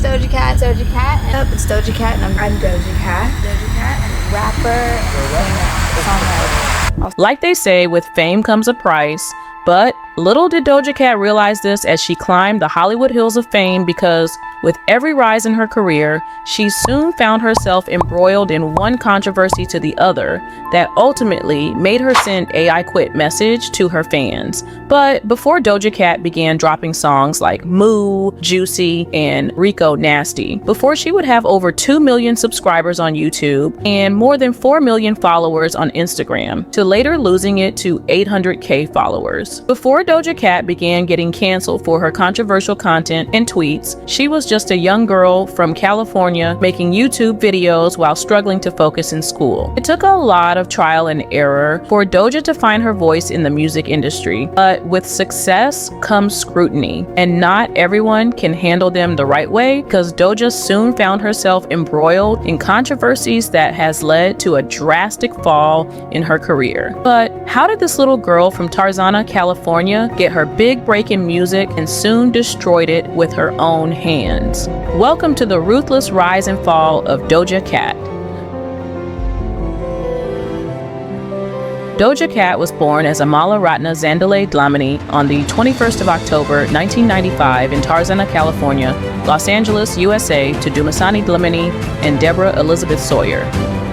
Doja Cat. Doja Cat. It's Doja Cat, and I'm Doja Cat. Doja Cat, and rapper and songwriter. Like they say, with fame comes a price, but little did Doja Cat realize this as she climbed the Hollywood hills of fame, because with every rise in her career, she soon found herself embroiled in one controversy to the other that ultimately made her send a "I quit" message to her fans. But before Doja Cat began dropping songs like Moo, Juicy, and Rico Nasty, before she would have over 2 million subscribers on YouTube and more than 4 million followers on Instagram, to later losing it to 800K followers. Before Doja Cat began getting canceled for her controversial content and tweets, she was just a young girl from California making YouTube videos while struggling to focus in school. It took a lot of trial and error for Doja to find her voice in the music industry, but with success comes scrutiny, and not everyone can handle them the right way, because Doja soon found herself embroiled in controversies that has led to a drastic fall in her career. But how did this little girl from Tarzana, California get her big break in music and soon destroyed it with her own hands? Welcome to the ruthless rise and fall of Doja Cat. Doja Cat was born as Amala Ratna Zandale Dlamini on the 21st of October 1995 in Tarzana, California, Los Angeles, USA, to Dumasani Dlamini and Deborah Elizabeth Sawyer.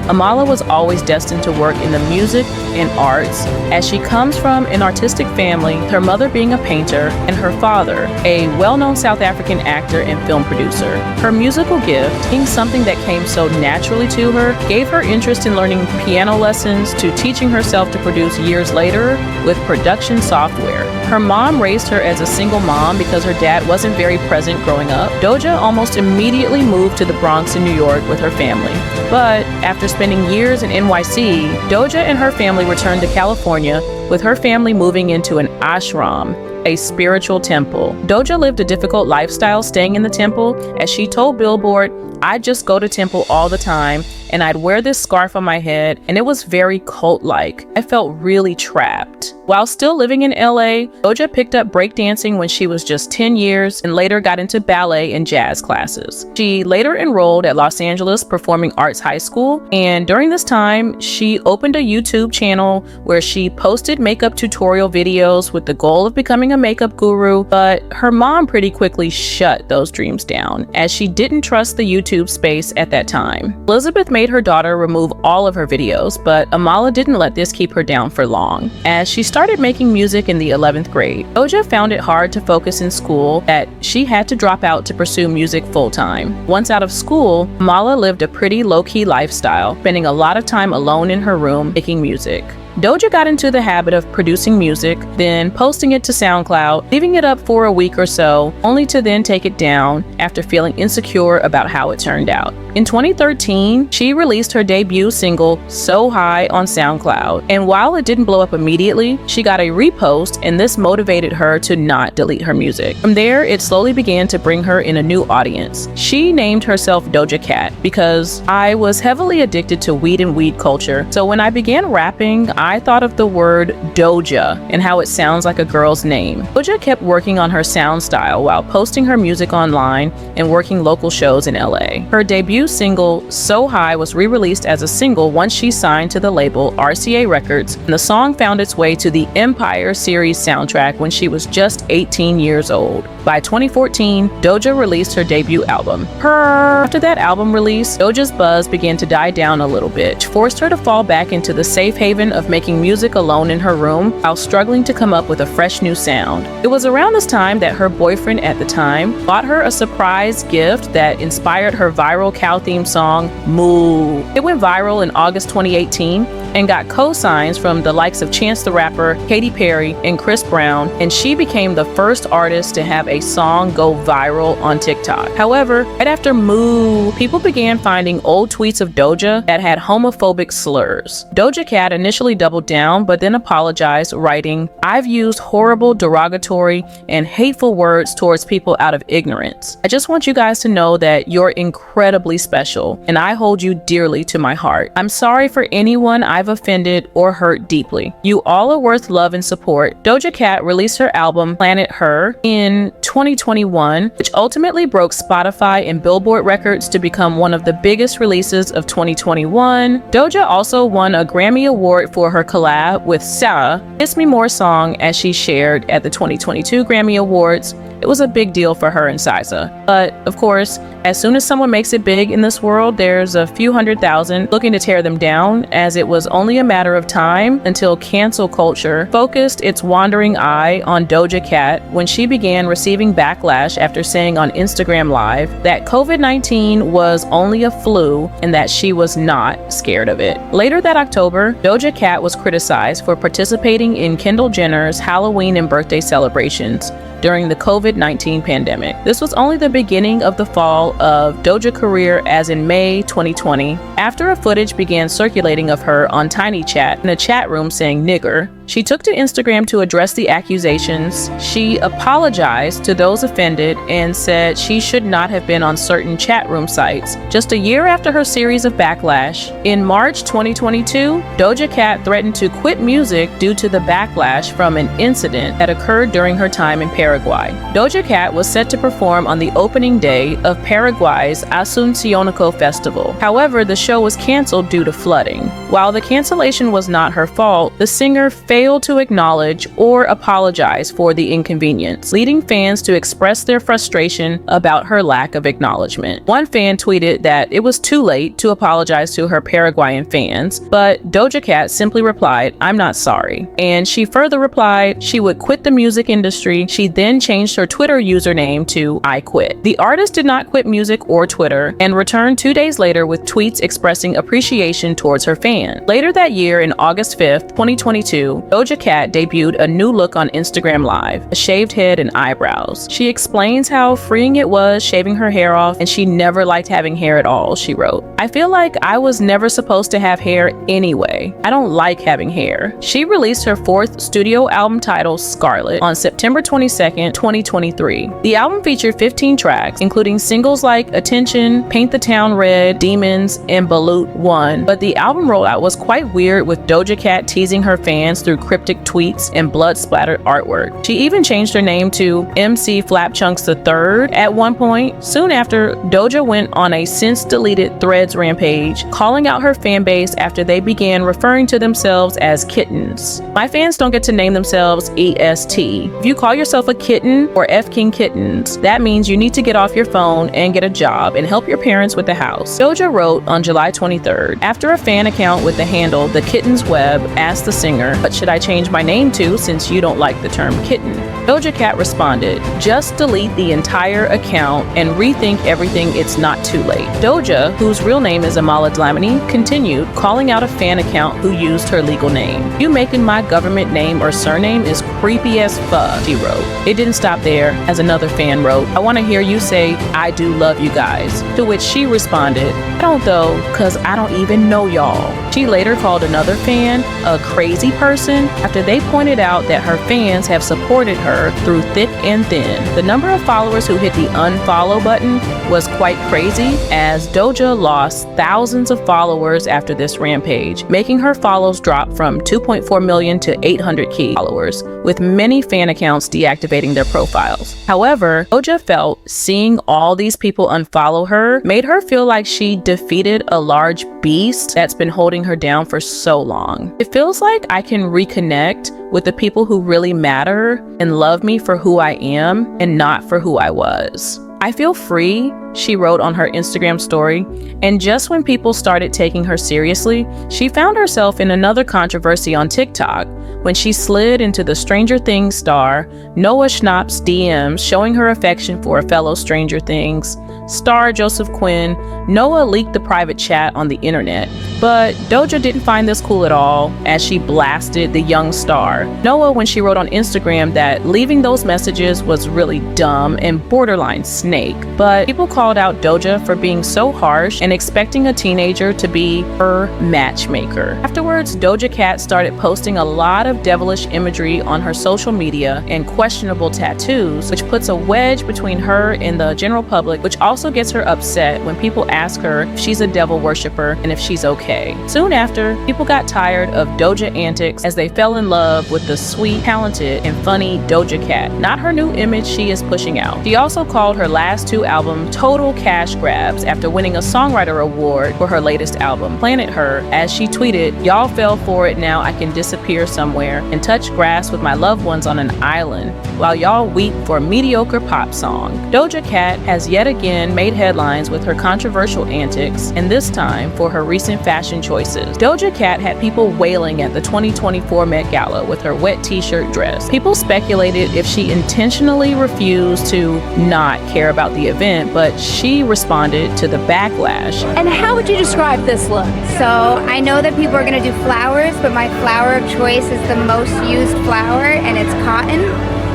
Amala was always destined to work in the music and arts, as she comes from an artistic family, her mother being a painter and her father a well-known South African actor and film producer. Her musical gift, being something that came so naturally to her, gave her interest in learning piano lessons to teaching herself to produce years later with production software. Her mom raised her as a single mom because her dad wasn't very present growing up. Doja almost immediately moved to the Bronx in New York with her family. But after spending years in NYC, Doja and her family returned to California, with her family moving into an ashram, a spiritual temple. Doja lived a difficult lifestyle staying in the temple, as she told Billboard, "I'd just go to temple all the time, and I'd wear this scarf on my head, and it was very cult-like. I felt really trapped." While still living in LA, Doja picked up breakdancing when she was just 10 years and later got into ballet and jazz classes. She later enrolled at Los Angeles Performing Arts High School, and during this time, she opened a YouTube channel where she posted makeup tutorial videos with the goal of becoming a makeup guru, but her mom pretty quickly shut those dreams down, as she didn't trust the YouTube space at that time. Elizabeth made her daughter remove all of her videos, but Amala didn't let this keep her down for long. As she started making music in the 11th grade, Doja found it hard to focus in school, that she had to drop out to pursue music full-time. Once out of school, Amala lived a pretty low-key lifestyle, spending a lot of time alone in her room making music. Doja got into the habit of producing music, then posting it to SoundCloud, leaving it up for a week or so, only to then take it down after feeling insecure about how it turned out. In 2013, she released her debut single, So High, on SoundCloud, and while it didn't blow up immediately, she got a repost, and this motivated her to not delete her music. From there, it slowly began to bring her in a new audience. She named herself Doja Cat because I was heavily addicted to weed and weed culture, so when I began rapping, I thought of the word Doja and how it sounds like a girl's name. Doja kept working on her sound style while posting her music online and working local shows in LA. Her debut single, So High, was re-released as a single once she signed to the label RCA Records, and the song found its way to the Empire series soundtrack when she was just 18 years old. By 2014, Doja released her debut album, Her. After that album release, Doja's buzz began to die down a little bit, which forced her to fall back into the safe haven of making music alone in her room while struggling to come up with a fresh new sound. It was around this time that her boyfriend at the time bought her a surprise gift that inspired her viral cow-themed song, Moo. It went viral in August 2018 and got co-signs from the likes of Chance the Rapper, Katy Perry, and Chris Brown, and she became the first artist to have a song go viral on TikTok. However, right after Moo, people began finding old tweets of Doja that had homophobic slurs. Doja Cat initially doubled down, but then apologized, writing, "I've used horrible, derogatory, and hateful words towards people out of ignorance. I just want you guys to know that you're incredibly special, and I hold you dearly to my heart. I'm sorry for anyone I've offended or hurt deeply. You all are worth love and support. Doja Cat released her album Planet Her in 2021, which ultimately broke Spotify and Billboard records to become one of the biggest releases of 2021. Doja also won a Grammy Award for her collab with Sarah, Kiss Me More song, as she shared at the 2022 Grammy Awards. It was a big deal for her and SZA. But, of course, as soon as someone makes it big in this world, there's a few 100,000 looking to tear them down, as it was only a matter of time until cancel culture focused its wandering eye on Doja Cat when she began receiving backlash after saying on Instagram Live that COVID-19 was only a flu and that she was not scared of it. Later that October, Doja Cat was criticized for participating in Kendall Jenner's Halloween and birthday celebrations during the COVID-19 pandemic. This was only the beginning of the fall of Doja's career, as in May 2020, after a footage began circulating of her on Tiny Chat in a chat room saying nigger, she took to Instagram to address the accusations. She apologized to those offended and said she should not have been on certain chat room sites. Just a year after her series of backlash, in March 2022, Doja Cat threatened to quit music due to the backlash from an incident that occurred during her time in Paraguay. Doja Cat was set to perform on the opening day of Paraguay's Asunciónico Festival. However, the show was canceled due to flooding. While the cancellation was not her fault, the singer failed to acknowledge or apologize for the inconvenience, leading fans to express their frustration about her lack of acknowledgement. One fan tweeted that it was too late to apologize to her Paraguayan fans, but Doja Cat simply replied, "I'm not sorry." And she further replied she would quit the music industry. She then changed her Twitter username to I Quit. The artist did not quit music or Twitter and returned 2 days later with tweets expressing appreciation towards her fan. Later that year, in August 5th, 2022, Doja Cat debuted a new look on Instagram Live, a shaved head and eyebrows. She explains how freeing it was shaving her hair off, and she never liked having hair at all, she wrote. "I feel like I was never supposed to have hair anyway. I don't like having hair." She released her fourth studio album titled Scarlet on September 22nd, 2023. The album featured 15 tracks, including singles like Attention, Paint the Town Red, Demons, and Balut 1. But the album rollout was quite weird, with Doja Cat teasing her fans through cryptic tweets and blood-splattered artwork. She even changed her name to MC Flapchunks III at one point. Soon after, Doja went on a since-deleted Threads rampage, calling out her fan base after they began referring to themselves as kittens. "My fans don't get to name themselves EST. If you call yourself a kitten or F-King Kittens, that means you need to get off your phone and get a job and help your parents with the house." Doja wrote on July 23rd, after a fan account with the handle The Kittens Web asked the singer, "What should I change my name to since you don't like the term kitten?" Doja Cat responded, "Just delete the entire account and rethink everything, it's not too late." Doja, whose real name is Amala Dlamini, continued, calling out a fan account who used her legal name. "You making my government name or surname is creepy as fuck," she wrote. It didn't stop there, as another fan wrote, "I want to hear you say, 'I do love you guys,'" to which she responded, "I don't though, cause I don't even know y'all." She later called another fan a crazy person after they pointed out that her fans have supported her through thick and thin. The number of followers who hit the unfollow button was quite crazy, as Doja lost thousands of followers after this rampage, making her follows drop from 2.4 million to 800K followers, with many fan accounts deactivating their profiles. However, Doja felt seeing all these people unfollow her made her feel like she defeated a large beast that's been holding her down for so long. "It feels like I can reconnect with the people who really matter and love me for who I am and not for who I was. I feel free," she wrote on her Instagram story. And just when people started taking her seriously, she found herself in another controversy on TikTok when she slid into the Stranger Things star Noah Schnapp's DMs, showing her affection for a fellow Stranger Things star Joseph Quinn. Noah leaked the private chat on the internet, But Doja didn't find this cool at all, as she blasted the young star. Noah, when she wrote on Instagram that leaving those messages was really dumb and borderline snake. But people called out Doja for being so harsh and expecting a teenager to be her matchmaker. Afterwards, Doja Cat started posting a lot of devilish imagery on her social media and questionable tattoos, which puts a wedge between her and the general public, which also gets her upset when people ask her if she's a devil worshiper and if she's okay. Soon after, people got tired of Doja antics as they fell in love with the sweet, talented, and funny Doja Cat, not her new image she is pushing out. She also called her last two albums total cash grabs after winning a songwriter award for her latest album, Planet Her, as she tweeted, "Y'all fell for it, now I can disappear somewhere and touch grass with my loved ones on an island while y'all weep for a mediocre pop song." Doja Cat has yet again made headlines with her controversial antics, and this time for her recent fashion choices. Doja Cat had people wailing at the 2024 Met Gala with her wet t-shirt dress. People speculated if she intentionally refused to not care about the event, but she responded to the backlash. And how would you describe this look? So I know that people are going to do flowers, but my flower of choice is the most used flower, and it's cotton.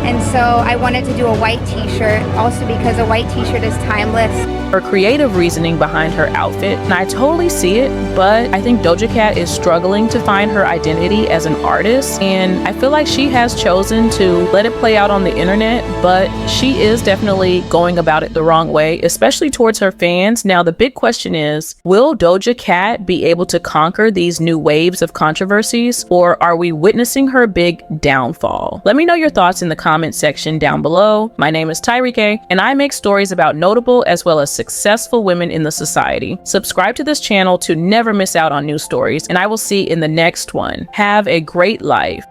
And so I wanted to do a white t-shirt, also because a white t-shirt is timeless. Her creative reasoning behind her outfit, and I totally see it, but I think Doja Cat is struggling to find her identity as an artist, and I feel like she has chosen to let it play out on the internet, but she is definitely going about it the wrong way, especially towards her fans. Now, the big question is, will Doja Cat be able to conquer these new waves of controversies, or are we witnessing her big downfall? Let me know your thoughts in the comment section down below. My name is Tyreke, and I make stories about notable as well as successful women in the society. Subscribe to this channel to never miss out on new stories, and I will see you in the next one. Have a great life.